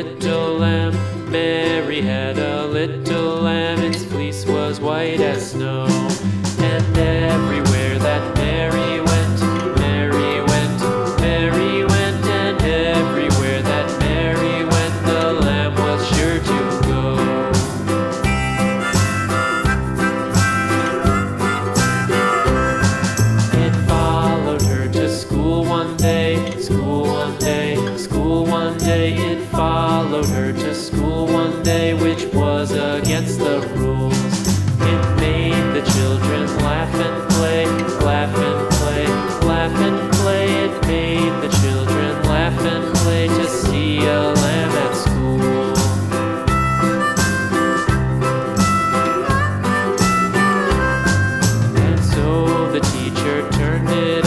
little lamb. Mary had a little lamb, its fleece was white as snow. And everywhere that Mary went, Mary went, Mary went, and everywhere that Mary went, the lamb was sure to go. It followed her to school one day, school one day, school one day. It followed her to school one day, which was against the rules. It made the children laugh and play, laugh and play, laugh and play. It made the children laugh and play to see a lamb at school. And so the teacher turned it